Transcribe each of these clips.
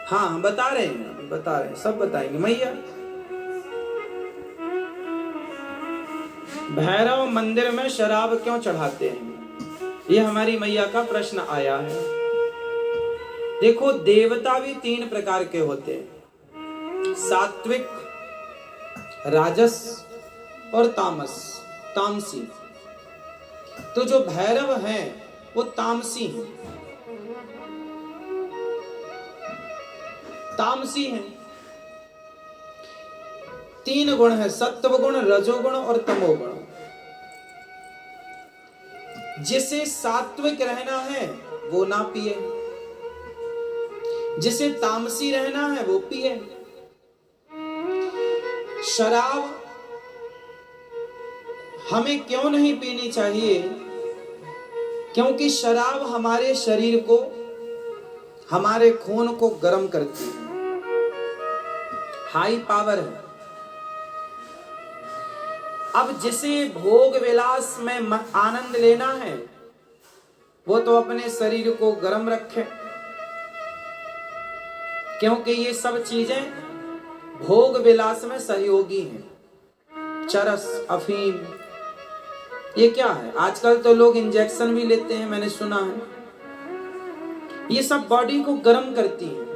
हाँ बता रहे हैं, बता रहे हैं, सब बताएंगे। मैया भैरव मंदिर में शराब क्यों चढ़ाते हैं, ये हमारी मैया का प्रश्न आया है। देखो देवता भी तीन प्रकार के होते हैं, सात्विक, राजस और तामस, तामसी। तो जो भैरव हैं वो तामसी हैं, तामसी हैं। तीन गुण है, सत्व गुण, रजोगुण और तमोगुण। जिसे सात्विक रहना है वो ना पिए, जिसे तामसी रहना है वो पिए। शराब हमें क्यों नहीं पीनी चाहिए? क्योंकि शराब हमारे शरीर को, हमारे खून को गर्म करती है, हाई पावर है। अब जिसे भोग विलास में आनंद लेना है वो तो अपने शरीर को गर्म रखे, क्योंकि ये सब चीजें भोग विलास में सहयोगी हैं। चरस, अफीम, ये क्या है? आजकल तो लोग इंजेक्शन भी लेते हैं, मैंने सुना है। ये सब बॉडी को गर्म करती है।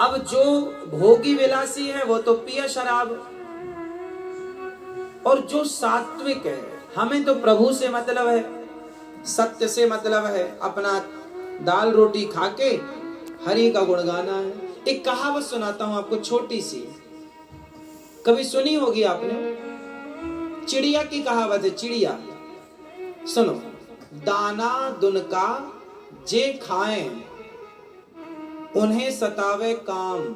अब जो भोगी विलासी है वो तो पिए शराब, और जो सात्विक है, हमें तो प्रभु से मतलब है, सत्य से मतलब है, अपना दाल रोटी खा के हरि का गुण गाना है। एक कहावत सुनाता हूं आपको, छोटी सी, कभी सुनी होगी आपने। चिड़िया की कहावत है, चिड़िया सुनो। दाना दुनका जे खाएं, उन्हें सतावे काम।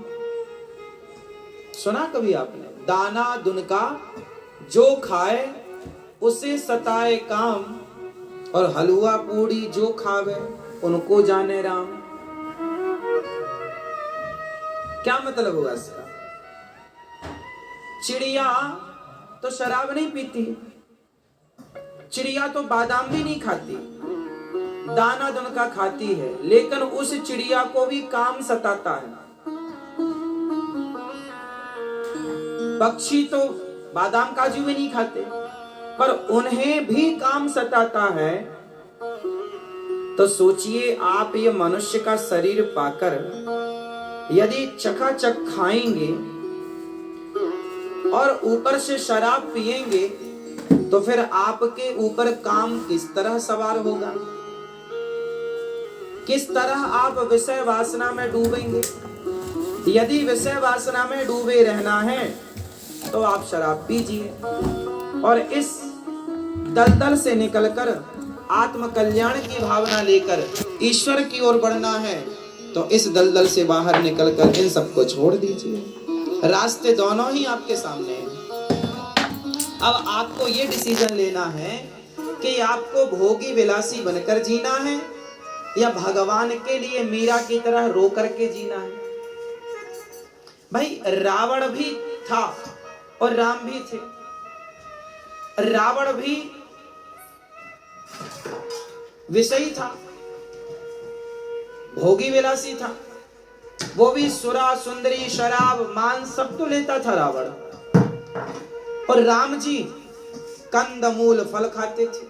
सुना कभी आपने? दाना दुनका जो खाए उसे सताए काम, और हलवा पूड़ी जो खावे उनको जाने राम। क्या मतलब होगा इसका? चिड़िया तो शराब नहीं पीती, चिड़िया तो बादाम भी नहीं खाती, दाना दुनका खाती है, लेकिन उस चिड़िया को भी काम सताता है। पक्षी तो बादाम काजू भी नहीं खाते, पर उन्हें भी काम सताता है। तो सोचिए आप, ये मनुष्य का शरीर पाकर यदि चकाचक खाएंगे और ऊपर से शराब पिएंगे, तो फिर आपके ऊपर काम किस तरह सवार होगा? किस तरह आप विषय वासना में डूबेंगे? यदि विषय वासना में डूबे रहना है तो आप शराब पीजिए, और इस दलदल से निकलकर आत्म कल्याण की भावना लेकर ईश्वर की ओर बढ़ना है, तो इस दलदल से बाहर निकलकर इन सबको छोड़ दीजिए। रास्ते दोनों ही आपके सामने हैं। अब आपको ये डिसीजन लेना है कि आपको भोगी विलासी बनकर जीना है या भगवान के लिए मीरा की तरह रो करके जीना है। भाई रावण भी था और राम भी थे। रावण भी विषयी था, भोगी विलासी था, वो भी सुरा सुंदरी शराब मांस सब तो लेता था रावण। और राम जी कंदमूल फल खाते थे।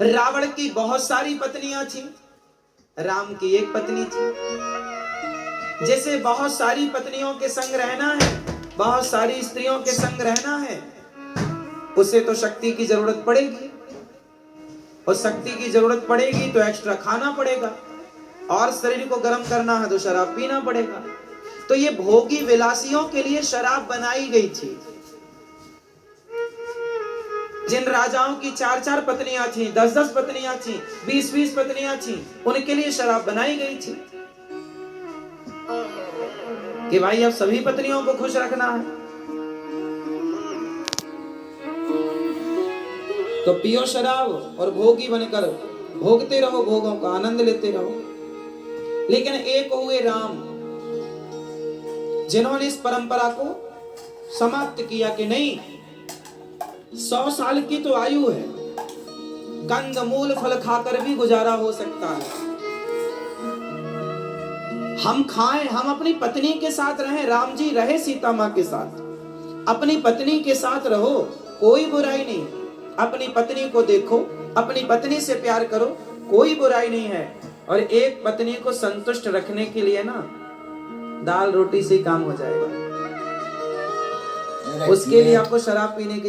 रावण की बहुत सारी पत्नियां थी, राम की एक पत्नी थी। जैसे बहुत सारी पत्नियों के संग रहना है, बहुत सारी स्त्रियों के संग रहना है, उसे तो शक्ति की जरूरत पड़ेगी, और शक्ति की जरूरत पड़ेगी तो एक्स्ट्रा खाना पड़ेगा, और शरीर को गर्म करना है तो शराब पीना पड़ेगा। तो ये भोगी विलासियों के लिए शराब बनाई गई थी। जिन राजाओं की 4-4 पत्नियां थी, 10-10 पत्नियां थी, 20-20 पत्नियां थी, उनके लिए शराब बनाई गई थी कि भाई अब सभी पत्नियों को खुश रखना है, तो पियो शराब और भोगी बनकर भोगते रहो, भोगों का आनंद लेते रहो। लेकिन एक हुए राम, जिन्होंने इस परंपरा को समाप्त किया कि नहीं, 100 साल की तो आयु है, कंदमूल फल खाकर भी गुजारा हो सकता है। हम खाएं, हम अपनी पत्नी के साथ रहें। राम जी रहे सीता माँ के साथ, अपनी पत्नी के साथ रहो, कोई बुराई नहीं। अपनी पत्नी को देखो, अपनी पत्नी से प्यार करो, कोई बुराई नहीं है। और एक पत्नी को संतुष्ट रखने के लिए ना दाल रोटी से काम हो जाएगा। उसके लिए आपको शराब पीने की